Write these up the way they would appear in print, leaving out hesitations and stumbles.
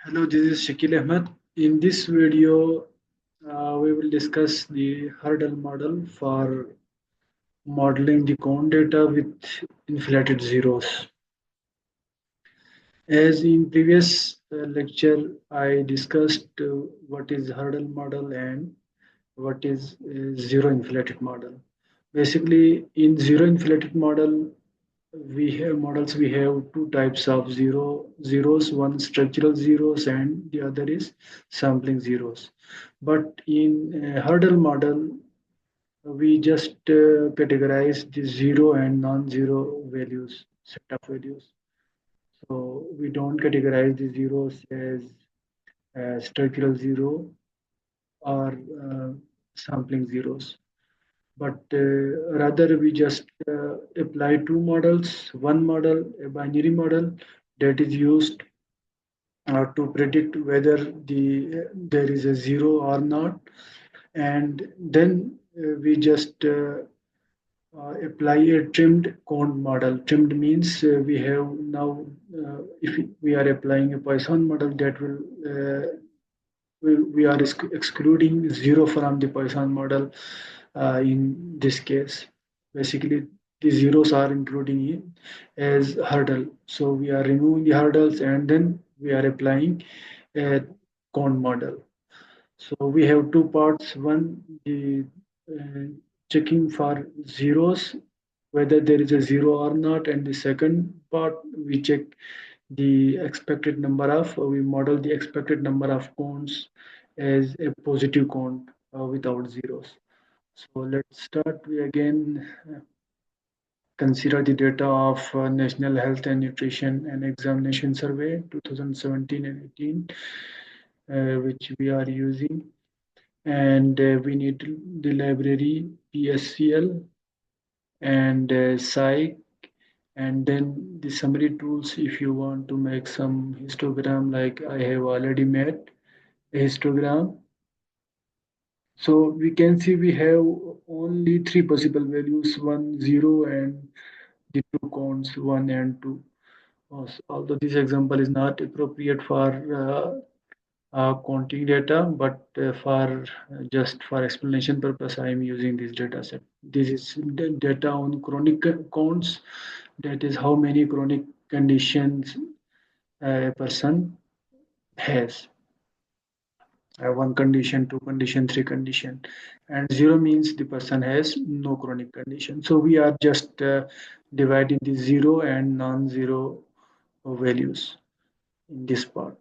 Hello, this is Shakil Ahmed. In this video, we will discuss the hurdle model for modeling the cone data with inflated zeros. As in previous lecture, I discussed what is hurdle model and what is zero inflated model. Basically, in zero inflated model, we have two types of zeros, one structural zeros and the other is sampling zeros. But in hurdle model, we just categorize the zero and non-zero values, set of values. So we don't categorize the zeros as structural zero or sampling zeros, but rather we just apply two models. One model, a binary model, that is used to predict whether there is a zero or not, and then we just apply a trimmed cone model. Trimmed means we have now, if we are applying a Poisson model, that will we are excluding zero from the Poisson model in this case. Basically, the zeros are including it as hurdle. So we are removing the hurdles and then we are applying a cone model. So we have two parts. One, the uh, checking for zeros, whether there is a zero or not, and the second part we check the expected number of, we model the expected number of cones as a positive cone without zeros. So let's start. We again consider the data of National Health and Nutrition and Examination Survey 2017 and 18, which we are using. And we need the library PSCL and Psych, and then the summary tools if you want to make some histogram, like I have already made a histogram. So we can see we have only three possible values, 1, 0, and the two counts, 1 and 2. Although this example is not appropriate for counting data, but for just for explanation purpose, I am using this data set. This is data on chronic counts. That is how many chronic conditions a person has. One condition, two condition, three condition, and zero means the person has no chronic condition. So we are just dividing the zero and non-zero values in this part,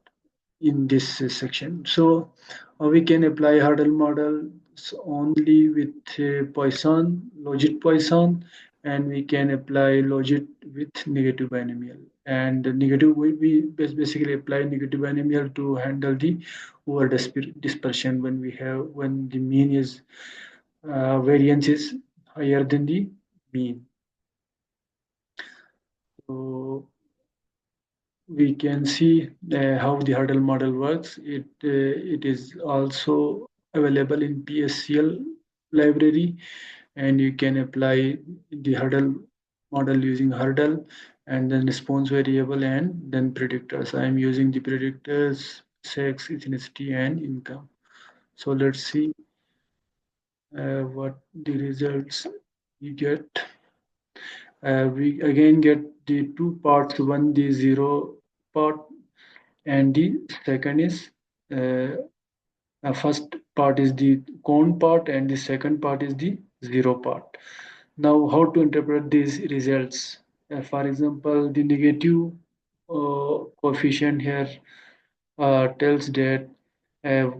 in this section. So we can apply hurdle models only with Poisson, logit Poisson, and we can apply logit with negative binomial. And the negative, we basically apply negative binomial to handle the over dispersion when we have, when the mean is variance is higher than the mean. So we can see how the hurdle model works. It is also available in PSCL library, and you can apply the hurdle model using hurdle and then response variable and then predictors. I am using the predictors sex, ethnicity, and income. So let's see what the results we get. We again get the two parts, one the zero part and the second is uh, first part is the cone part and the second part is the zero part. Now how to interpret these results? For example, the negative coefficient here tells that uh,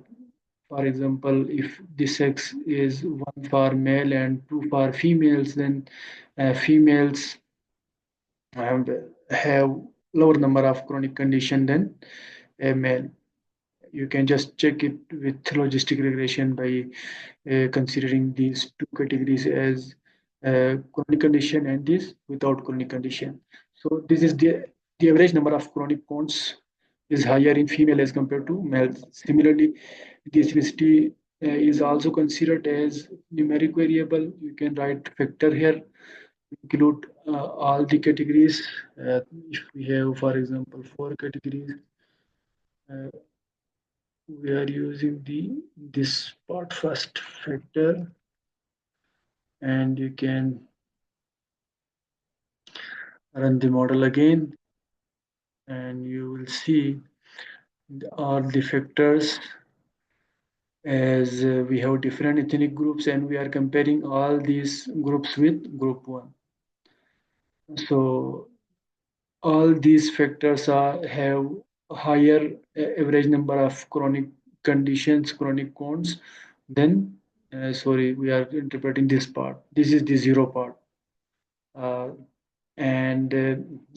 for example, if the sex is one for male and two for females, then females have, have lower number of chronic condition than a male. You can just check it with logistic regression by considering these two categories as chronic condition and this without chronic condition. So this is the average number of chronic counts is higher in female as compared to males. Similarly, the ethnicity is also considered as numeric variable. You can write factor here, include all the categories. If we have, for example, four categories, Uh, we are using the this part first factor, and you can run the model again, and you will see all the factors as we have different ethnic groups and we are comparing all these groups with group 1. So all these factors have higher average number of chronic conditions, chronic cones. Then, sorry, we are interpreting this part. This is the zero part. Uh, and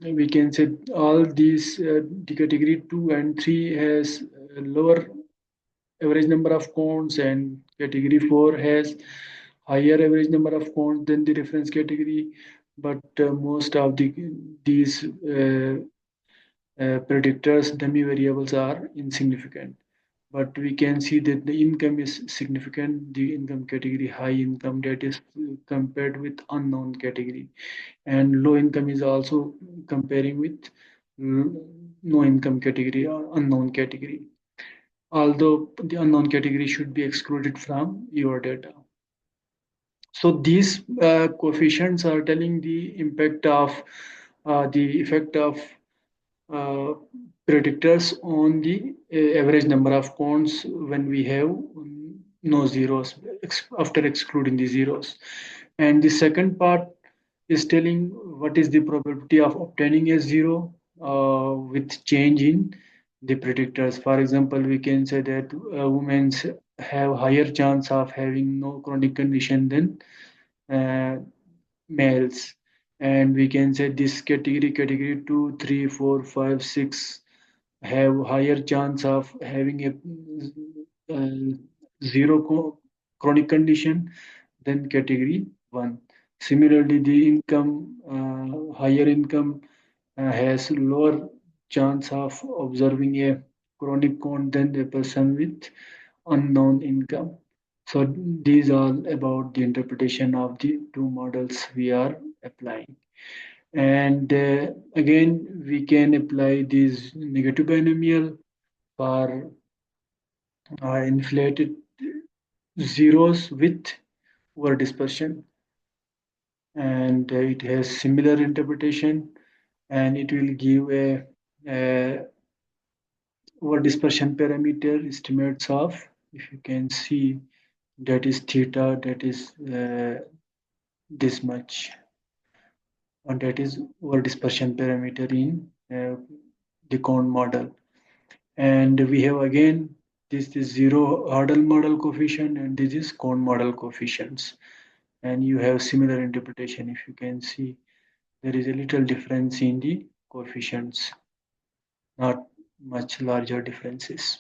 we can say all these the category 2 and 3 has lower average number of cones, and category 4 has higher average number of cones than the reference category. But most of these predictors, dummy variables are insignificant. But we can see that the income is significant. The income category, high income, that is compared with unknown category, and low income is also comparing with no income category or unknown category. Although the unknown category should be excluded from your data. So these coefficients are telling the impact of the effect of uh, predictors on the average number of counts when we have no zeros after excluding the zeros. And the second part is telling what is the probability of obtaining a zero with change in the predictors. For example, we can say that women have higher chance of having no chronic condition than uh, males, and we can say this category 2, 3, 4, 5, 6 have higher chance of having a zero chronic condition than category 1. Similarly, the income higher income has lower chance of observing a chronic count than a person with unknown income. So these are about the interpretation of the two models we are applying. And again, we can apply this negative binomial for inflated zeros with over dispersion. And it has similar interpretation, and it will give a over dispersion parameter estimates of, if you can see, that is theta, that is this much, and that is over dispersion parameter in the cone model. And we have again this is zero hurdle model coefficient, and this is cone model coefficients. And you have similar interpretation. If you can see, there is a little difference in the coefficients, not much larger differences.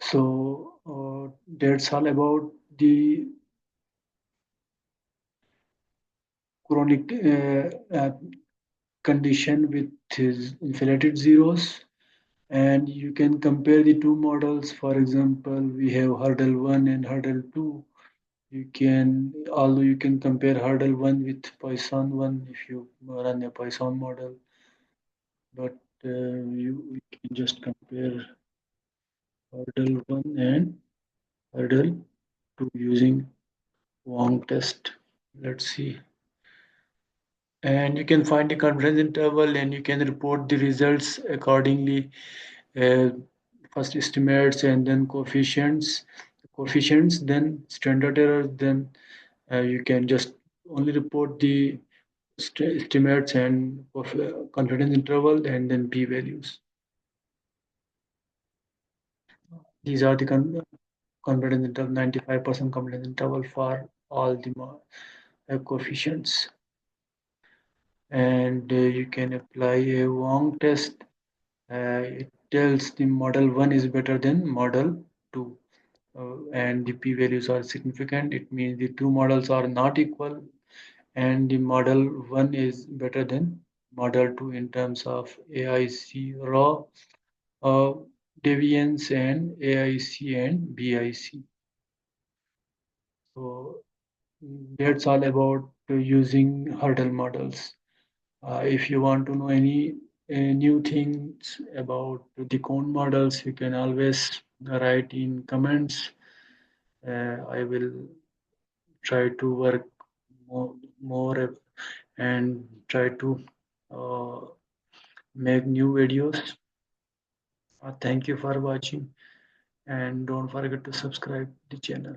So that's all about the chronic condition with his inflated zeros, and you can compare the two models. For example, we have hurdle 1 and hurdle 2. You can, although you can compare hurdle 1 with Poisson 1 if you run a Poisson model, but you can just compare hurdle 1 and hurdle 2 using Wong test. Let's see. And you can find the confidence interval and you can report the results accordingly. Uh, First estimates and then coefficients, then standard error, then you can just only report the estimates and confidence interval and then p values. These are the confidence interval, 95% confidence interval for all the coefficients. And you can apply a Wong test. It tells the model 1 is better than model 2. And the p-values are significant. It means the two models are not equal, and the model 1 is better than model 2 in terms of AIC raw uh, deviance and AIC and BIC. So that's all about using hurdle models. If you want to know any new things about the cone models, you can always write in comments. I will try to work more and try to uh, make new videos. Thank you for watching and don't forget to subscribe the channel.